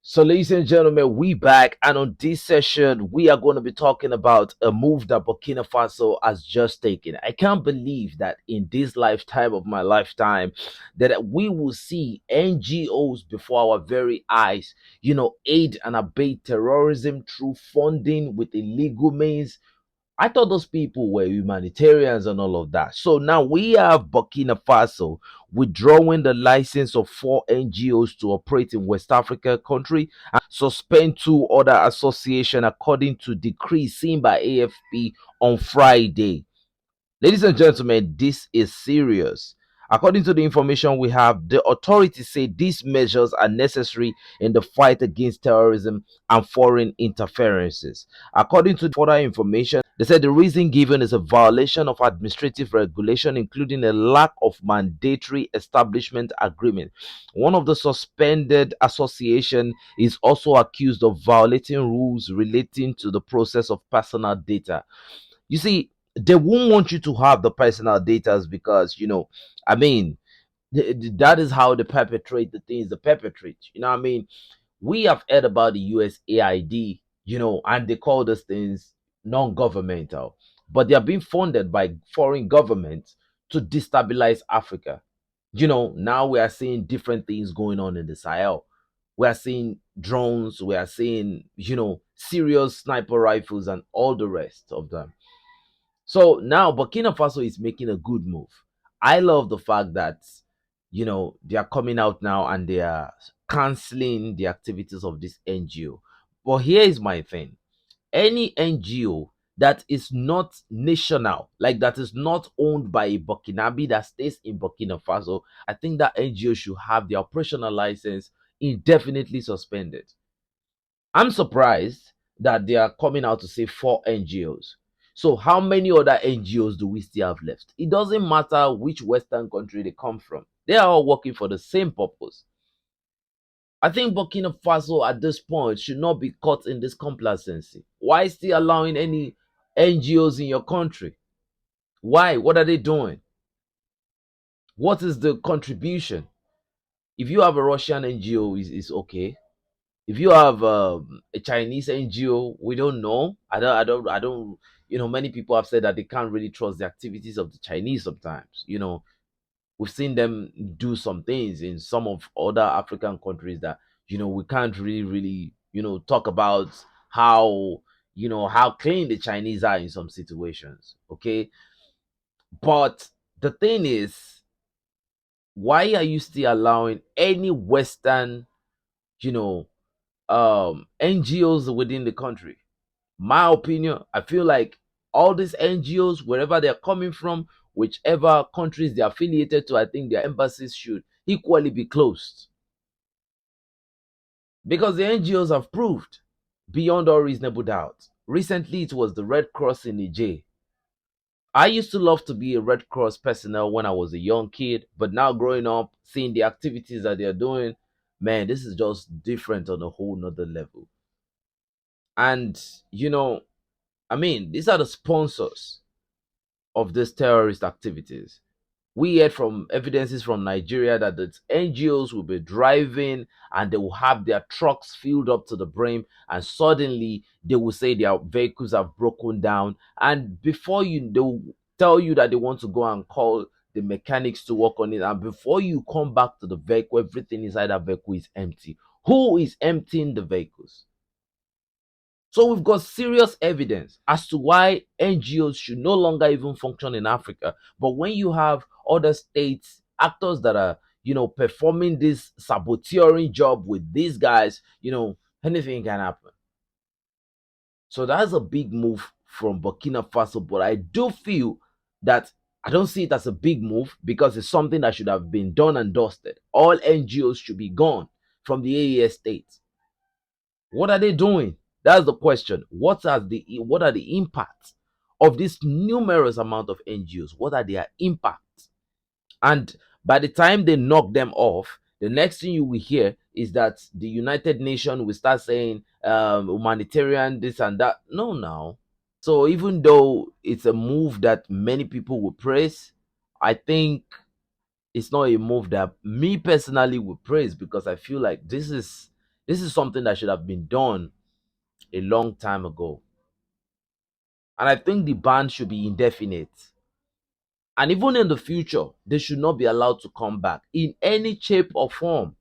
So, ladies and gentlemen, we back, and on this session, we are going to be talking about a move that Burkina Faso has just taken. I can't believe that in this lifetime of my lifetime, that we will see NGOs before our very eyes, aid and abate terrorism through funding with illegal means. I thought those people were humanitarians and all of that. So now we have Burkina Faso withdrawing the license of four NGOs to operate in West Africa country and suspend two other associations according to decree seen by AFP on Friday. Ladies and gentlemen, this is serious. According to the information we have, the authorities say these measures are necessary in the fight against terrorism and foreign interferences. According to further information, they said the reason given is a violation of administrative regulation, including a lack of mandatory establishment agreement. One of the suspended association is also accused of violating rules relating to the process of personal data. You see, they won't want you to have the personal data because I mean, that is how they perpetrate the things they perpetrate. I mean, we have heard about the USAID, and they call those things non-governmental, but they are being funded by foreign governments to destabilize Africa. Now we are seeing different things going on in the Sahel. We are seeing drones, we are seeing serious sniper rifles and all the rest of them. So now Burkina Faso is making a good move. I love the fact that they are coming out now and they are canceling the activities of this NGO. But here is my thing. Any NGO that is not national, like that is not owned by a Burkinabe that stays in Burkina Faso, I think that NGO should have the operational license indefinitely suspended. I'm surprised that they are coming out to say four NGOs. So, how many other NGOs do we still have left? It doesn't matter which Western country they come from, they are all working for the same purpose. I think Burkina Faso at this point should not be caught in this complacency. Why still allowing any NGOs in your country? Why? What are they doing? What is the contribution? If you have a Russian NGO, is okay. If you have a Chinese NGO, we don't know. I don't. Many people have said that they can't really trust the activities of the Chinese sometimes. We've seen them do some things in some of other African countries that we can't really talk about how how clean the Chinese are in some situations. Okay, but the thing is, why are you still allowing any Western you know NGOs within the country? My opinion, I feel like all these NGOs, wherever they're coming from, whichever countries they're affiliated to, I think their embassies should equally be closed. Because the NGOs have proved beyond all reasonable doubt. Recently, it was the Red Cross in Niger. I used to love to be a Red Cross personnel when I was a young kid, but now growing up, seeing the activities that they're doing, man, this is just different on a whole nother level. And, I mean, these are the sponsors of these terrorist activities. We heard from evidences from Nigeria that the NGOs will be driving and they will have their trucks filled up to the brim, and suddenly they will say their vehicles have broken down. And before they will tell you that they want to go and call the mechanics to work on it. And before you come back to the vehicle, everything inside that vehicle is empty. Who is emptying the vehicles? So we've got serious evidence as to why NGOs should no longer even function in Africa. But when you have other states, actors that are, performing this saboteuring job with these guys, anything can happen. So that's a big move from Burkina Faso. But I do feel that I don't see it as a big move because it's something that should have been done and dusted. All NGOs should be gone from the AES states. What are they doing? That's the question. What are the impacts of this numerous amount of NGOs? What are their impacts? And by the time they knock them off, the next thing you will hear is that the United Nations will start saying humanitarian this and that. No, now. So even though it's a move that many people will praise, I think it's not a move that me personally would praise because I feel like this is This is something that should have been done a long time ago. And I think the ban should be indefinite. And even in the future, they should not be allowed to come back in any shape or form.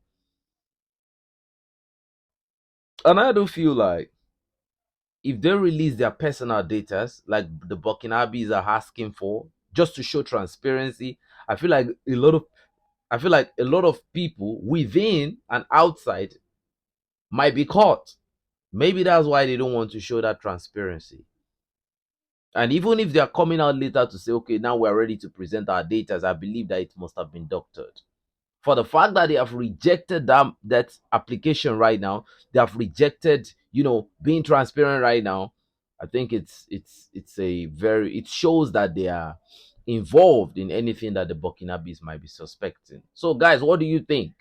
And I do feel like if they release their personal data, like the Burkinabes are asking for, just to show transparency, I feel like a lot of I feel like a lot of people within and outside might be caught. Maybe that's why they don't want to show that transparency. And even if they are coming out later to say, okay, now we're ready to present our data, I believe that it must have been doctored. For the fact that they have rejected that application right now, they have rejected, being transparent right now. I think it's a very it shows that they are involved in anything that the Burkinabes might be suspecting. So, guys, what do you think?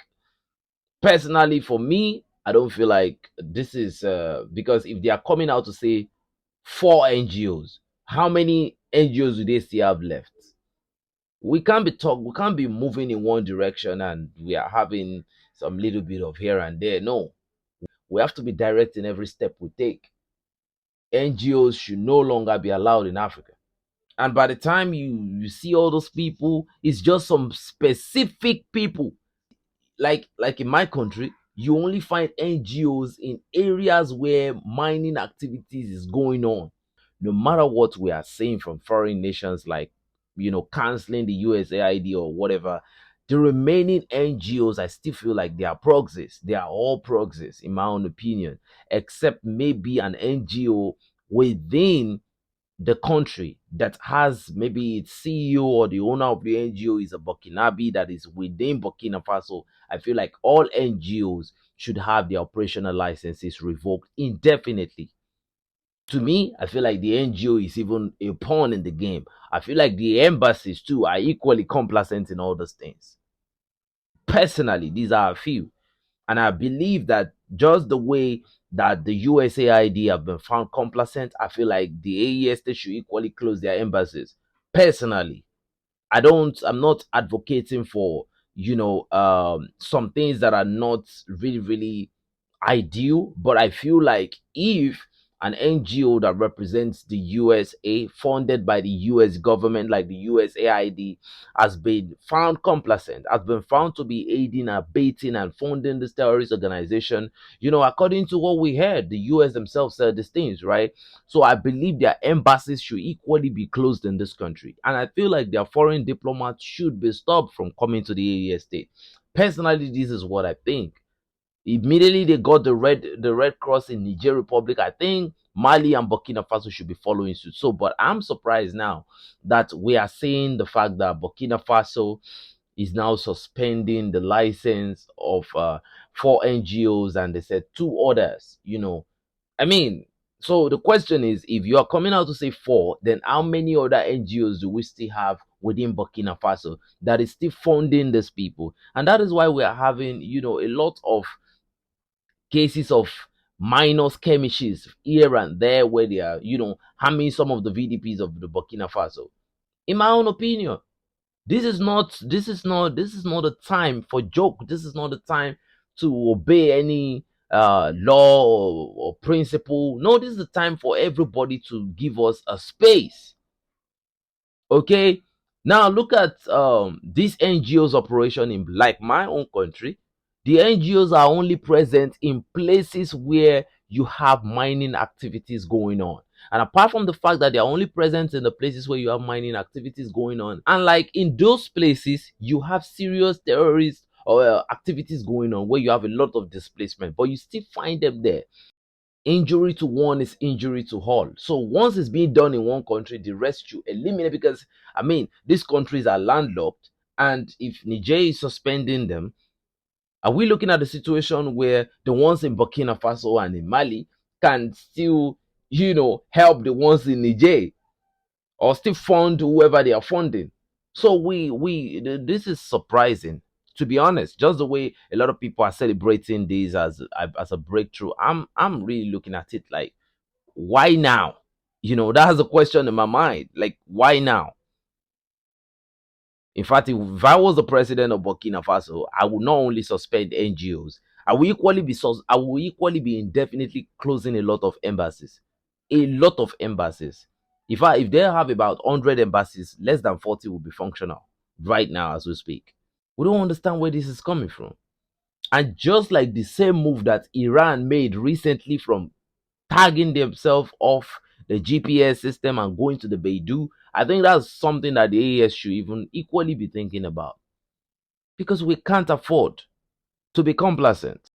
Personally, for me, I don't feel like this is because if they are coming out to say four NGOs, how many NGOs do they still have left? We can't be moving in one direction and we are having some little bit of here and there. No, we have to be direct in every step we take. NGOs should no longer be allowed in Africa. And by the time you see all those people, it's just some specific people. Like in my country, you only find NGOs in areas where mining activities is going on. No matter what we are saying from foreign nations, like canceling the USAID or whatever, the remaining NGOs, I still feel like they are proxies. They are all proxies, in my own opinion, except maybe an NGO within the country that has maybe its CEO or the owner of the NGO is a Burkinabe that is within Burkina Faso. I feel like all NGOs should have their operational licenses revoked indefinitely. To me, I feel like the NGO is even a pawn in the game. I feel like the embassies too are equally complacent in all those things. Personally, these are a few. And I believe that just the way that the USAID have been found complacent, I feel like the AES they should equally close their embassies. Personally, I'm not advocating for some things that are not really really ideal, but I feel like if an NGO that represents the USA, funded by the US government, like the USAID, has been found complacent, has been found to be aiding, abetting, and funding this terrorist organization, according to what we heard, the US themselves said these things, right? So I believe their embassies should equally be closed in this country. And I feel like their foreign diplomats should be stopped from coming to the AES state. Personally, this is what I think. Immediately they got the Red Cross in Niger Republic. I think Mali and Burkina Faso should be following suit. So, but I'm surprised now that we are seeing the fact that Burkina Faso is now suspending the license of four NGOs, and they said two others. I mean, so the question is, if you are coming out to say four, then how many other NGOs do we still have within Burkina Faso that is still funding these people? And that is why we are having, a lot of cases of minor skirmishes here and there where they are, harming some of the VDPs of the Burkina Faso. In my own opinion, this is not the time for joke. This is not the time to obey any law or principle. No, this is the time for everybody to give us a space. Okay, now look at this NGOs operation in like my own country. The NGOs are only present in places where you have mining activities going on. And apart from the fact that they are only present in the places where you have mining activities going on, and like in those places, you have serious terrorist or activities going on where you have a lot of displacement, but you still find them there. Injury to one is injury to all. So once it's being done in one country, the rest you eliminate, because I mean these countries are landlocked, and if Niger is suspending them, are we looking at the situation where the ones in Burkina Faso and in Mali can still, help the ones in Niger, or still fund whoever they are funding? So this is surprising, to be honest. Just the way a lot of people are celebrating this as a breakthrough, I'm really looking at it like, why now? That has a question in my mind. Like, why now? In fact, if I was the president of Burkina Faso, I would not only suspend NGOs, I will equally be indefinitely closing a lot of embassies. A lot of embassies. If they have about 100 embassies, less than 40 will be functional right now as we speak. We don't understand where this is coming from. And just like the same move that Iran made recently from tagging themselves off the GPS system and going to the Beidou, I think that's something that the AES should even equally be thinking about, because we can't afford to be complacent.